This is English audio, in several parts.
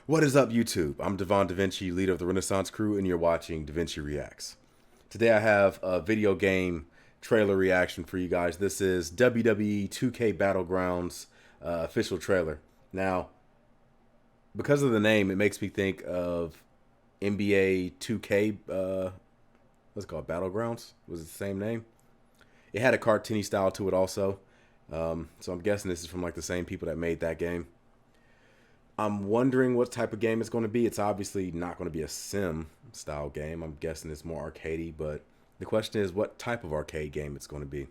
What is up, YouTube? I'm Devon DaVinci, leader of the Renaissance crew, and you're watching DaVinci Reacts. Today I have a video game trailer reaction for you guys. This is WWE 2K Battlegrounds official trailer. Now, because of the name, it makes me think of NBA 2K, what's it called, Battlegrounds? Was it the same name? It had a cartoony style to it also. So I'm guessing this is from like the same people that made that game. I'm wondering what type of game it's going to be. It's obviously not going to be a sim style game. I'm guessing it's more arcadey, but the question is what type of arcade game it's going to be.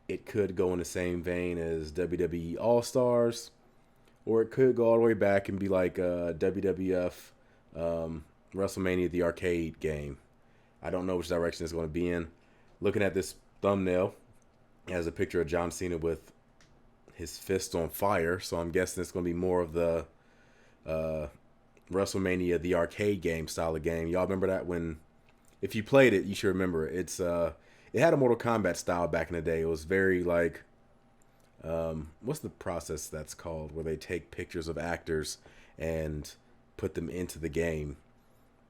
It could go in the same vein as WWE All-Stars, or it could go all the way back and be like WWF WrestleMania the arcade game. I don't know which direction it's going to be in. Looking at this thumbnail, it has a picture of John Cena with his fist on fire, so I'm guessing it's going to be more of the WrestleMania the arcade game style of game. Y'all remember that? When, if you played it, you should remember it. It had a Mortal Kombat style back in the day. It was very like what's the process that's called where they take pictures of actors and put them into the game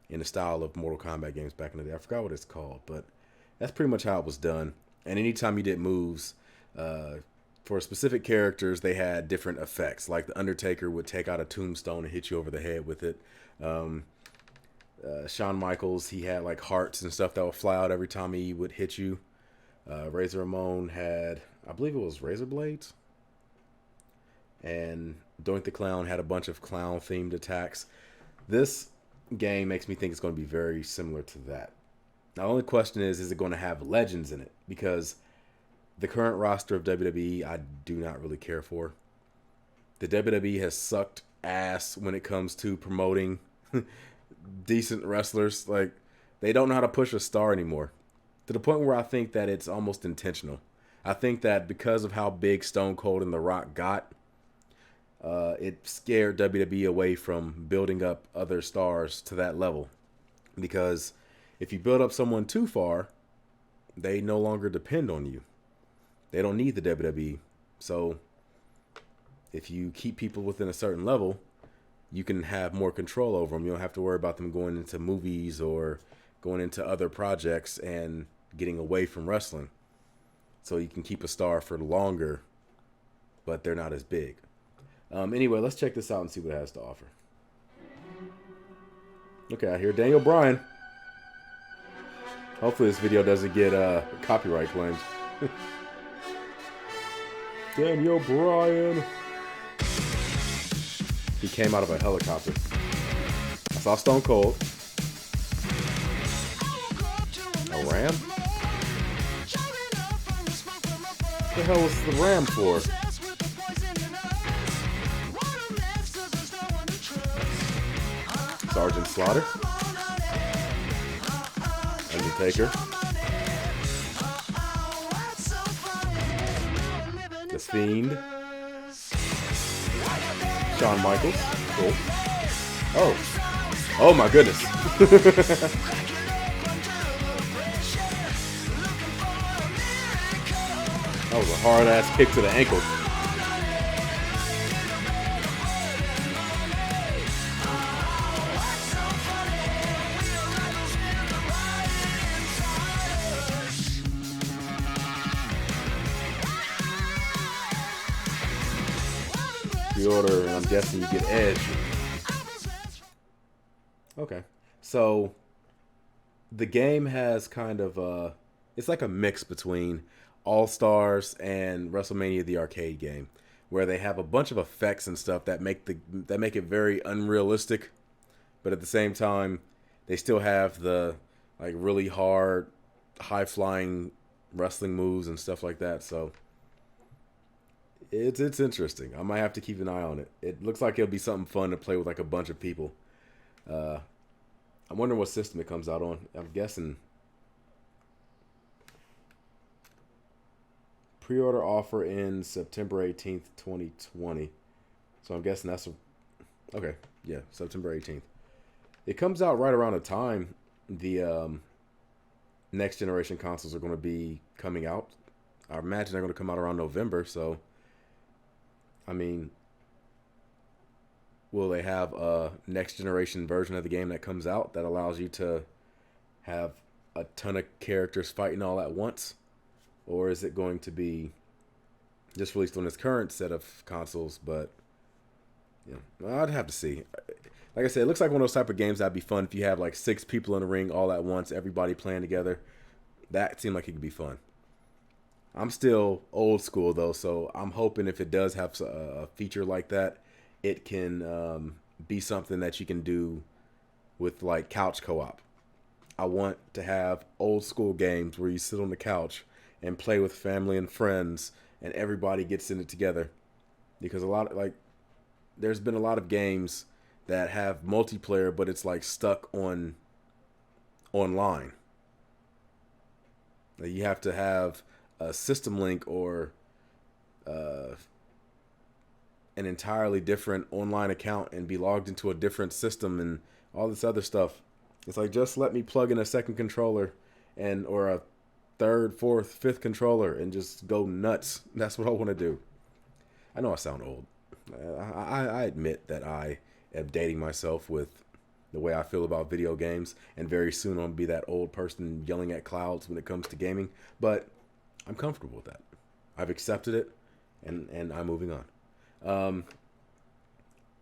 in the style of Mortal Kombat games back in the day. I forgot what it's called, but that's pretty much how it was done. And anytime you did moves, for specific characters, they had different effects. Like the Undertaker would take out a tombstone and hit you over the head with it. Shawn Michaels, he had like hearts and stuff that would fly out every time he would hit you. Razor Ramon had, I believe it was razor blades. And Doink the Clown had a bunch of clown-themed attacks. This game makes me think it's going to be very similar to that. Now, the only question is it going to have legends in it? Because the current roster of WWE, I do not really care for. The WWE has sucked ass when it comes to promoting decent wrestlers. Like, they don't know how to push a star anymore. To the point where I think that it's almost intentional. I think that because of how big Stone Cold and The Rock got, it scared WWE away from building up other stars to that level. Because if you build up someone too far, they no longer depend on you. They don't need the WWE. So if you keep people within a certain level, you can have more control over them. You don't have to worry about them going into movies or going into other projects and getting away from wrestling. So you can keep a star for longer, but they're not as big. Anyway, let's check this out and see what it has to offer. Okay, I hear Daniel Bryan. Hopefully this video doesn't get copyright claims. Daniel Bryan. He came out of a helicopter. I saw Stone Cold. A ram? What the hell was the ram for? Sergeant Slaughter. Undertaker. The Fiend. Shawn Michaels. Cool. Oh my goodness. That was a hard ass kick to the ankle. Order, and I'm guessing you get Edge. Okay, so the game has kind of it's like a mix between All Stars and WrestleMania the arcade game, where they have a bunch of effects and stuff that make it very unrealistic, but at the same time they still have the like really hard, high flying wrestling moves and stuff like that. So it's interesting. I might have to keep an eye on it. It looks like it'll be something fun to play with like a bunch of people. I'm wondering what system it comes out on. I'm guessing pre-order offer ends September 18th, 2020. So I'm guessing that's okay. Yeah, September 18th. It comes out right around the time the next generation consoles are going to be coming out. I imagine they're going to come out around November, so I mean, Will they have a next generation version of the game that comes out that allows you to have a ton of characters fighting all at once? Or is it going to be just released on its current set of consoles? But yeah, I'd have to see. Like I said, it looks like one of those type of games that'd be fun if you have like 6 people in the ring all at once, everybody playing together. That seemed like it could be fun. I'm still old school though, so I'm hoping if it does have a feature like that, it can be something that you can do with like couch co-op. I want to have old school games where you sit on the couch and play with family and friends, and everybody gets in it together. Because a lot of like, there's been a lot of games that have multiplayer, but it's like stuck on online. Like you have to have a system link or uh, an entirely different online account and be logged into a different system and all this other stuff. It's like, just let me plug in a second controller and or a third, fourth, fifth controller and just go nuts. That's what I want to do. I know I sound old. I admit that I am dating myself with the way I feel about video games, and very soon I'll be that old person yelling at clouds when it comes to gaming. But I'm comfortable with that. I've accepted it, and I'm moving on.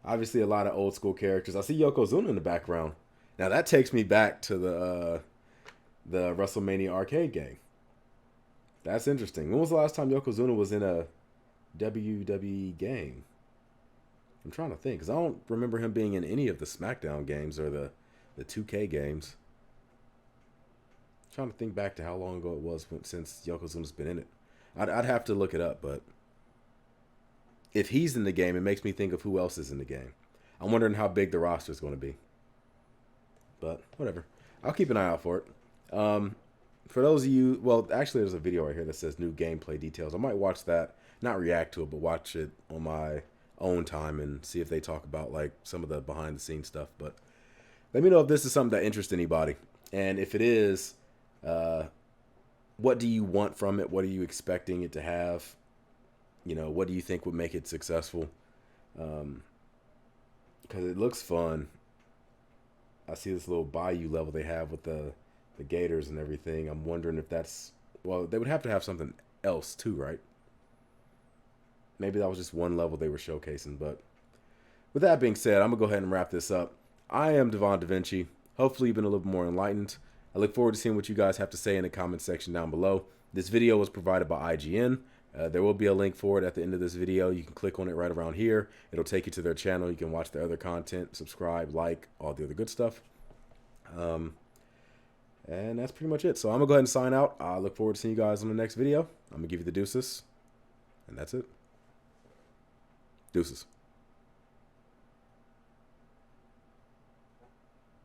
Obviously, a lot of old school characters. I see Yokozuna in the background. Now that takes me back to the WrestleMania arcade game. That's interesting. When was the last time Yokozuna was in a WWE game? I'm trying to think, because I don't remember him being in any of the SmackDown games or the 2K games. I'm trying to think back to how long ago it was since Yokozuna's been in it. I'd have to look it up, but if he's in the game, it makes me think of who else is in the game. I'm wondering how big the roster is going to be. But whatever. I'll keep an eye out for it. For those of you, well, actually there's a video right here that says new gameplay details. I might watch that, not react to it, but watch it on my own time and see if they talk about like some of the behind the scenes stuff. But let me know if this is something that interests anybody. And if it is, what do you want from it? What are you expecting it to have? What do you think would make it successful? Because it looks fun. I see this little bayou level they have with the gators and everything. I'm wondering if that's, well, they would have to have something else too, right? Maybe that was just one level they were showcasing. But with that being said, I'm going to go ahead and wrap this up. I am Devon DaVinci. Hopefully you've been a little more enlightened. I look forward to seeing what you guys have to say in the comment section down below. This video was provided by IGN. There will be a link for it at the end of this video. You can click on it right around here. It'll take you to their channel. You can watch their other content, subscribe, like, all the other good stuff. And that's pretty much it. So I'm going to go ahead and sign out. I look forward to seeing you guys on the next video. I'm going to give you the deuces. And that's it. Deuces.